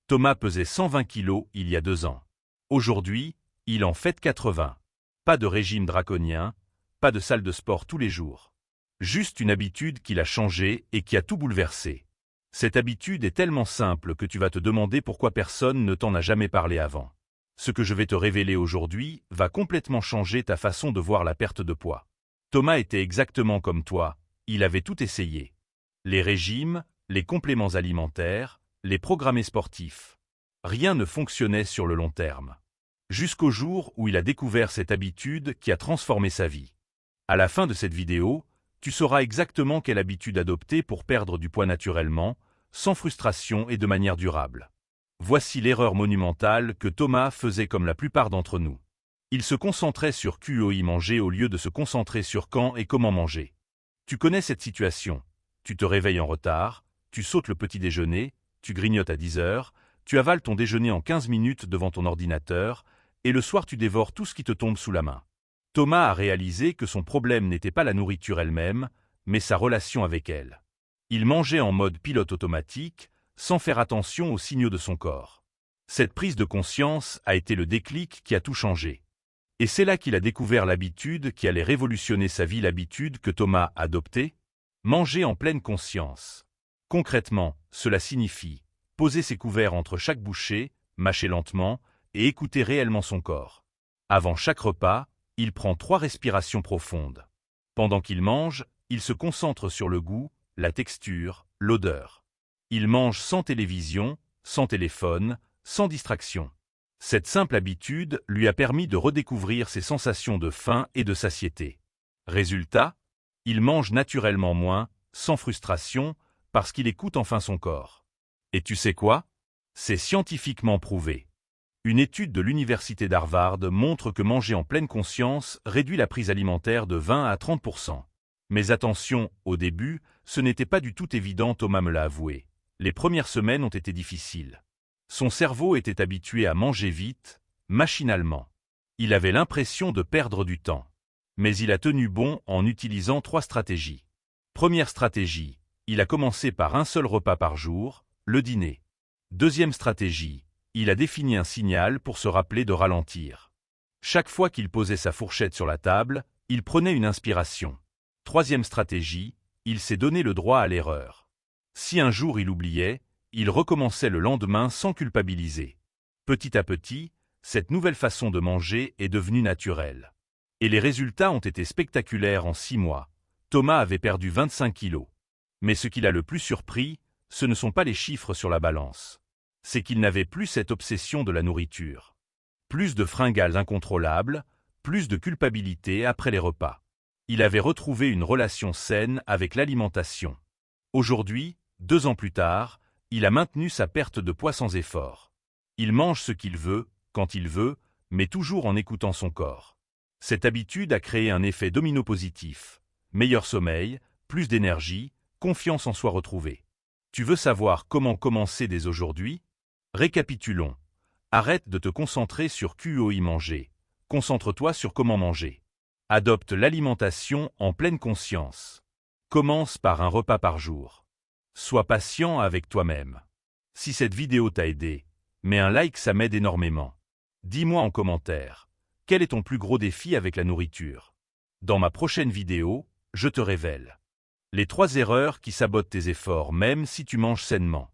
Thomas pesait 120 kilos il y a 2 ans. Aujourd'hui, il en fait 80. Pas de régime draconien, pas de salle de sport tous les jours. Juste une habitude qui l'a changé et qui a tout bouleversé. Cette habitude est tellement simple que tu vas te demander pourquoi personne ne t'en a jamais parlé avant. Ce que je vais te révéler aujourd'hui va complètement changer ta façon de voir la perte de poids. Thomas était exactement comme toi, il avait tout essayé. Les régimes, les compléments alimentaires, les programmes sportifs. Rien ne fonctionnait sur le long terme. Jusqu'au jour où il a découvert cette habitude qui a transformé sa vie. À la fin de cette vidéo, tu sauras exactement quelle habitude adopter pour perdre du poids naturellement, sans frustration et de manière durable. Voici l'erreur monumentale que Thomas faisait comme la plupart d'entre nous. Il se concentrait sur QOI manger au lieu de se concentrer sur quand et comment manger. Tu connais cette situation. Tu te réveilles en retard, tu sautes le petit déjeuner, tu grignotes à 10 heures, tu avales ton déjeuner en 15 minutes devant ton ordinateur, et le soir tu dévores tout ce qui te tombe sous la main. Thomas a réalisé que son problème n'était pas la nourriture elle-même, mais sa relation avec elle. Il mangeait en mode pilote automatique, sans faire attention aux signaux de son corps. Cette prise de conscience a été le déclic qui a tout changé. Et c'est là qu'il a découvert l'habitude qui allait révolutionner sa vie, l'habitude que Thomas a adoptée, manger en pleine conscience. Concrètement, cela signifie poser ses couverts entre chaque bouchée, mâcher lentement et écouter réellement son corps. Avant chaque repas, il prend 3 respirations profondes. Pendant qu'il mange, il se concentre sur le goût, la texture, l'odeur. Il mange sans télévision, sans téléphone, sans distraction. Cette simple habitude lui a permis de redécouvrir ses sensations de faim et de satiété. Résultat, il mange naturellement moins, sans frustration, parce qu'il écoute enfin son corps. Et tu sais quoi? C'est scientifiquement prouvé. Une étude de l'université d'Harvard montre que manger en pleine conscience réduit la prise alimentaire de 20 à 30%. Mais attention, au début, ce n'était pas du tout évident, Thomas me l'a avoué. Les premières semaines ont été difficiles. Son cerveau était habitué à manger vite, machinalement. Il avait l'impression de perdre du temps. Mais il a tenu bon en utilisant 3 stratégies. Première stratégie, il a commencé par un seul repas par jour, le dîner. Deuxième stratégie, il a défini un signal pour se rappeler de ralentir. Chaque fois qu'il posait sa fourchette sur la table, il prenait une inspiration. Troisième stratégie, il s'est donné le droit à l'erreur. Si un jour il oubliait, il recommençait le lendemain sans culpabiliser. Petit à petit, cette nouvelle façon de manger est devenue naturelle. Et les résultats ont été spectaculaires en 6 mois. Thomas avait perdu 25 kilos. Mais ce qui l'a le plus surpris, ce ne sont pas les chiffres sur la balance. C'est qu'il n'avait plus cette obsession de la nourriture. Plus de fringales incontrôlables, plus de culpabilité après les repas. Il avait retrouvé une relation saine avec l'alimentation. Aujourd'hui, 2 ans plus tard, il a maintenu sa perte de poids sans effort. Il mange ce qu'il veut, quand il veut, mais toujours en écoutant son corps. Cette habitude a créé un effet domino positif. Meilleur sommeil, plus d'énergie, confiance en soi retrouvée. Tu veux savoir comment commencer dès aujourd'hui? Récapitulons. Arrête de te concentrer sur QOI manger. Concentre-toi sur comment manger. Adopte l'alimentation en pleine conscience. Commence par un repas par jour. Sois patient avec toi-même. Si cette vidéo t'a aidé, mets un like, ça m'aide énormément. Dis-moi en commentaire, quel est ton plus gros défi avec la nourriture? Dans ma prochaine vidéo, je te révèle les 3 erreurs qui sabotent tes efforts même si tu manges sainement.